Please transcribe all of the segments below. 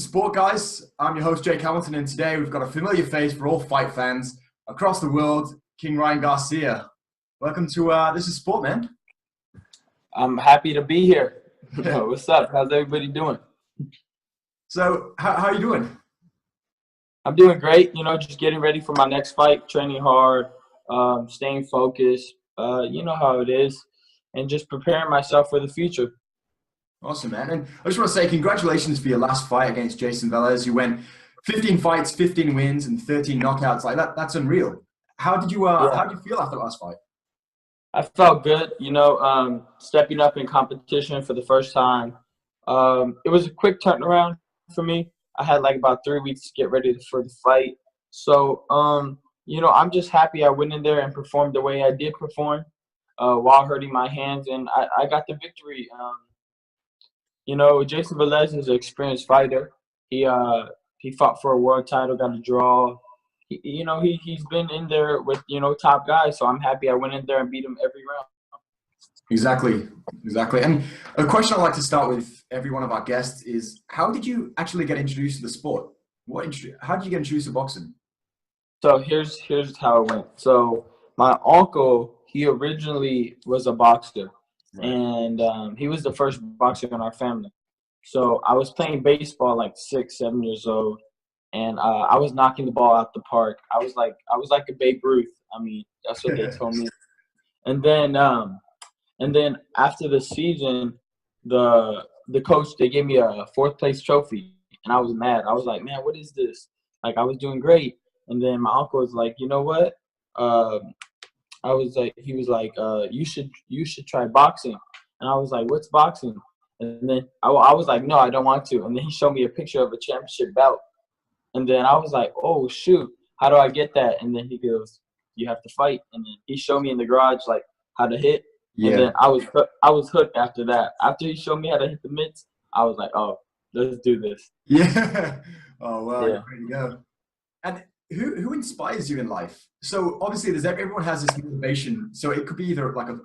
Sport, guys. I'm your host, Jake Hamilton, and today we've got a familiar face for all fight fans across the world, King Ryan Garcia. Welcome to This is Sport, man. I'm happy to be here. What's up? How's everybody doing? So, how are you doing? I'm doing great. Just getting ready for my next fight, training hard, staying focused. You know how it is, and just preparing myself for the future. Awesome, man. And I just want to say congratulations for your last fight against Jason Velez. You went 15 fights, 15 wins, and 13 knockouts. Like that's unreal. How did you feel after the last fight? I felt good. Stepping up in competition for the first time. It was a quick turnaround for me. I had like about 3 weeks to get ready for the fight. So, I'm just happy I went in there and performed the way I did perform while hurting my hands, and I got the victory. Jason Velez is an experienced fighter. He fought for a world title, got a draw. He's been in there with, top guys, so I'm happy I went in there and beat him every round. Exactly. And a question I like to start with every one of our guests is, how did you actually get introduced to the sport? How did you get introduced to boxing? So here's how it went. So my uncle, he originally was a boxer. Right. And he was the first boxer in our family. So I was playing baseball like 6, 7 years old, and I was knocking the ball out the park. I was like a Babe Ruth. I mean, that's what they told me. And then after the season, the coach, they gave me a 4th place trophy, and I was mad. I was like, man, what is this? Like, I was doing great. And then my uncle was like, you know what? He was like, you should try boxing. And I was like, what's boxing? And then I was like, no, I don't want to. And then he showed me a picture of a championship belt. And then I was like, oh, shoot, how do I get that? And then he goes, you have to fight. And then he showed me in the garage, like, how to hit. Yeah. And then I was hooked after that. After he showed me how to hit the mitts, I was like, oh, let's do this. Yeah. Oh, wow. Yeah. There you go. And who inspires you in life? So obviously, everyone has this motivation. So it could be either like a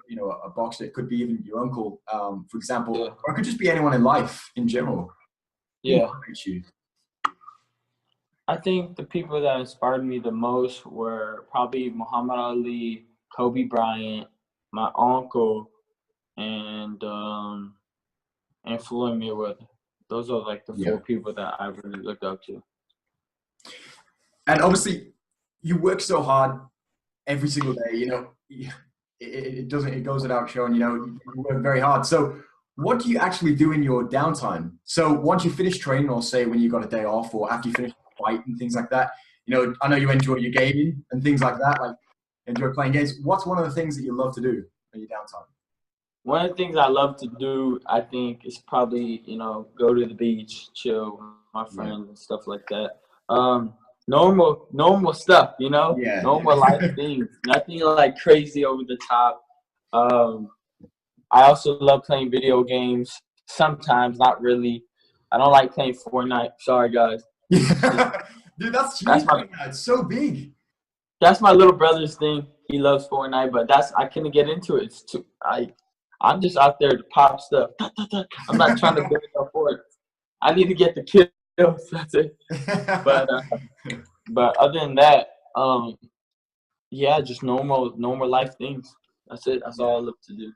boxer, it could be even your uncle, for example, yeah. Or it could just be anyone in life in general. Yeah. I think the people that inspired me the most were probably Muhammad Ali, Kobe Bryant, my uncle, and Floyd Mayweather. Those are like the 4 people that I really looked up to. And obviously, you work so hard every single day. It goes without showing. You work very hard. So, what do you actually do in your downtime? So, once you finish training, or say when you got a day off, or after you finish a fight and things like that, I know you enjoy your gaming and things like that. Like, enjoy playing games. What's one of the things that you love to do in your downtime? One of the things I love to do, I think, is probably go to the beach, chill with my friends and stuff like that. Normal stuff, normal life things. Nothing like crazy over the top. I also love playing video games. Sometimes, not really. I don't like playing Fortnite. Sorry, guys. Dude, that's huge. It's so big. That's my little brother's thing. He loves Fortnite, but I couldn't get into it. I'm just out there to pop stuff. I'm not trying to build up for it. I need to get the kills. That's it. But other than that, just normal life things. That's it. That's all I love to do.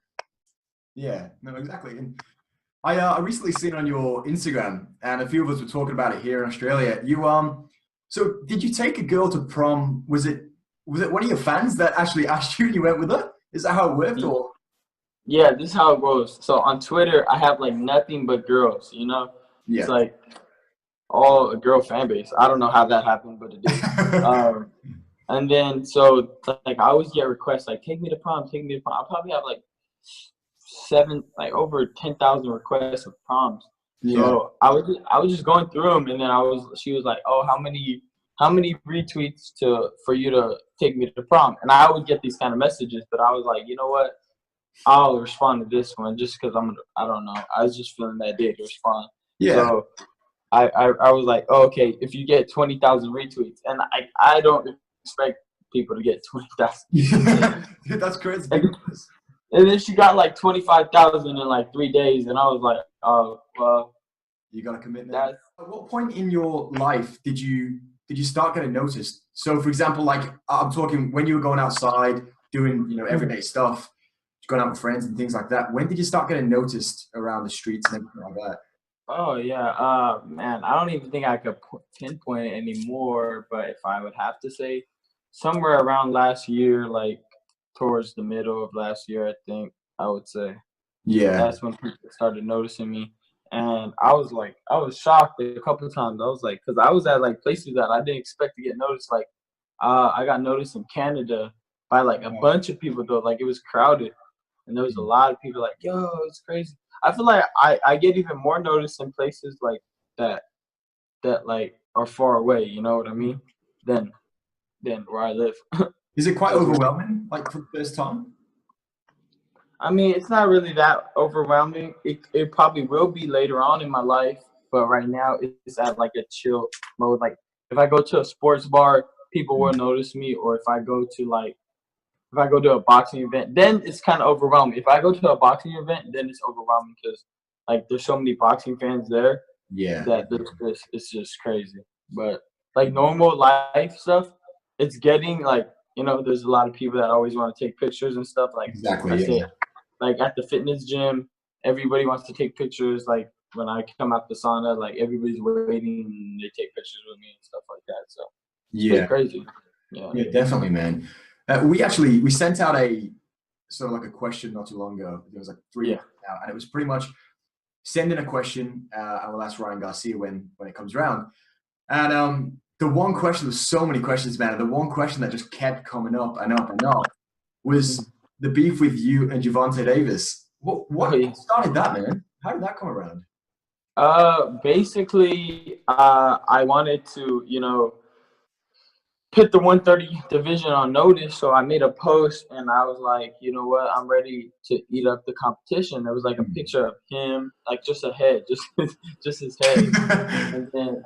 Yeah, no, exactly. And I recently seen on your Instagram, and a few of us were talking about it here in Australia. So did you take a girl to prom? Was it one of your fans that actually asked you and you went with her? Is that how it worked, or? Yeah, this is how it goes. So on Twitter, I have like nothing but girls. Yeah. It's like all a girl fan base. I don't know how that happened, but it did. And then so like I always get requests like, take me to prom. I probably have like over 10,000 requests of proms. Yeah. So I was just going through them, and then she was like, oh, how many retweets for you to take me to prom? And I would get these kind of messages, but I was like, you know what? I'll respond to this one just because I don't know. I was just feeling that day to respond. Yeah. So I was like, oh, okay, if you get 20,000 retweets, and I don't expect people to get 20,000. Dude, that's crazy. And then she got like 25,000 in like 3 days, and I was like, oh, well. You got to commit now. At what point in your life did you start getting noticed? So, for example, like I'm talking when you were going outside doing everyday stuff, going out with friends and things like that. When did you start getting noticed around the streets and everything like that? Oh yeah, man, I don't even think I could pinpoint it anymore. But if I would have to say, somewhere around last year, like towards the middle of last year, I think I would say Yeah. that's when people started noticing me. And I was shocked a couple of times. I was like, because I was at like places that I didn't expect to get noticed. Like, I got noticed in Canada by like a bunch of people though. Like it was crowded, and there was a lot of people like, yo, it's crazy. I feel like I get even more noticed in places like that like are far away. You know what I mean? Than where I live. Is it quite overwhelming, like for the first time? I mean, it's not really that overwhelming. It probably will be later on in my life, but right now it's at like a chill mode. Like if I go to a sports bar, people will notice me, or if I go to a boxing event, then it's kind of overwhelming. If I go to a boxing event, then it's overwhelming because like there's so many boxing fans there. Yeah. That it's just crazy. But like normal life stuff, it's getting like there's a lot of people that always want to take pictures and stuff. Like exactly. Yeah. Like at the fitness gym, everybody wants to take pictures. Like when I come out the sauna, like everybody's waiting and they take pictures with me and stuff like that. So yeah, it's crazy. Yeah, definitely, man. We sent out a sort of like a question not too long ago. It was like 3 years now, and it was pretty much send in a question, and we'll ask Ryan Garcia when it comes around. And the one question, there's so many questions, man. And the one question that just kept coming up and up and up was the beef with you and Gervonta Davis. What started that, man? How did that come around? Basically, I wanted to, put the 130 division on notice. So I made a post and I was like, you know what? I'm ready to eat up the competition. There was like a picture of him, like just a head, just his head. And then,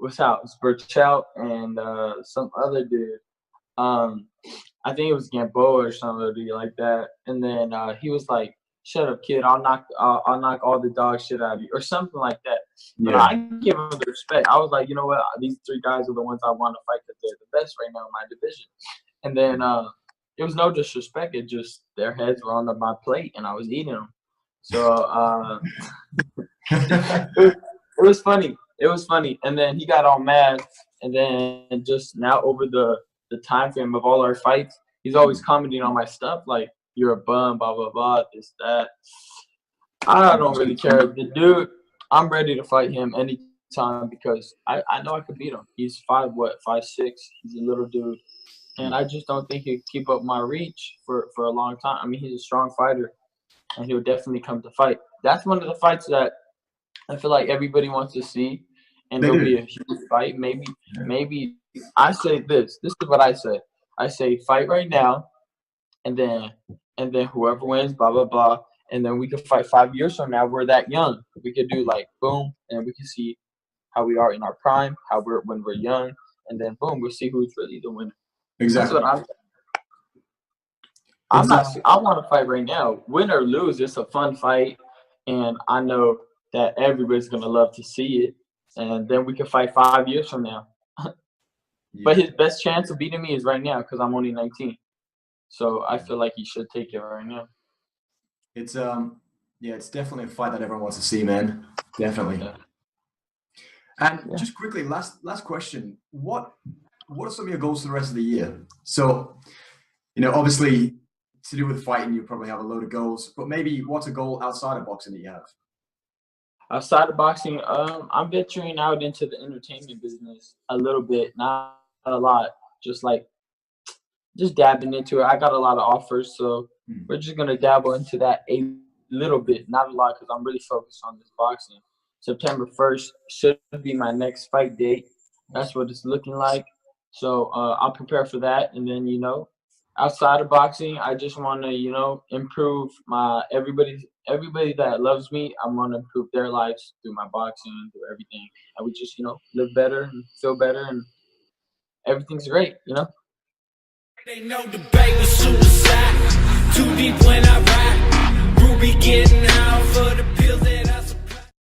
it's Burchell and some other dude. I think it was Gamboa or somebody like that. And then he was like, "Shut up, kid! I'll knock all the dog shit out of you," or something like that. But I give him the respect. I was like, you know what? These 3 guys are the ones I want to fight because they're the best right now in my division. And then it was no disrespect. It just their heads were on my plate and I was eating them. So it was funny. It was funny. And then he got all mad. And then just now over the time frame of all our fights, he's always commenting on my stuff like, "You're a bum, blah, blah, blah, this, that." I don't really care. The dude, I'm ready to fight him anytime because I know I could beat him. He's 5'6". He's a little dude. And I just don't think he'll keep up my reach for a long time. I mean, he's a strong fighter, and he'll definitely come to fight. That's one of the fights that I feel like everybody wants to see, and it'll be a huge fight. Maybe I say this. This is what I say. I say fight right now, and then whoever wins, blah, blah, blah. And then we could fight 5 years from now. We're that young. We could do like boom, and we can see how we are in our prime, when we're young, and then boom, we'll see who's really the winner. Exactly. That's what I want to fight right now. Win or lose, it's a fun fight, and I know that everybody's gonna love to see it. And then we can fight 5 years from now. But his best chance of beating me is right now because I'm only 19. So I feel like he should take it right now. It's it's definitely a fight that everyone wants to see, man. Definitely. Yeah. And just quickly, last question. What are some of your goals for the rest of the year? So, obviously to do with fighting, you probably have a load of goals, but maybe what's a goal outside of boxing that you have? Outside of boxing, I'm venturing out into the entertainment business a little bit, not a lot, just dabbing into it. I got a lot of offers, so we're just gonna dabble into that a little bit, not a lot, because I'm really focused on this boxing. September 1st should be my next fight date. That's what it's looking like. So I'll prepare for that, and then outside of boxing, I just want to improve everybody that loves me. I want to improve their lives through my boxing, through everything. I would just live better and feel better, and everything's great. They know the debate was suicide. Too deep when I ride. Ruby getting out for the pills.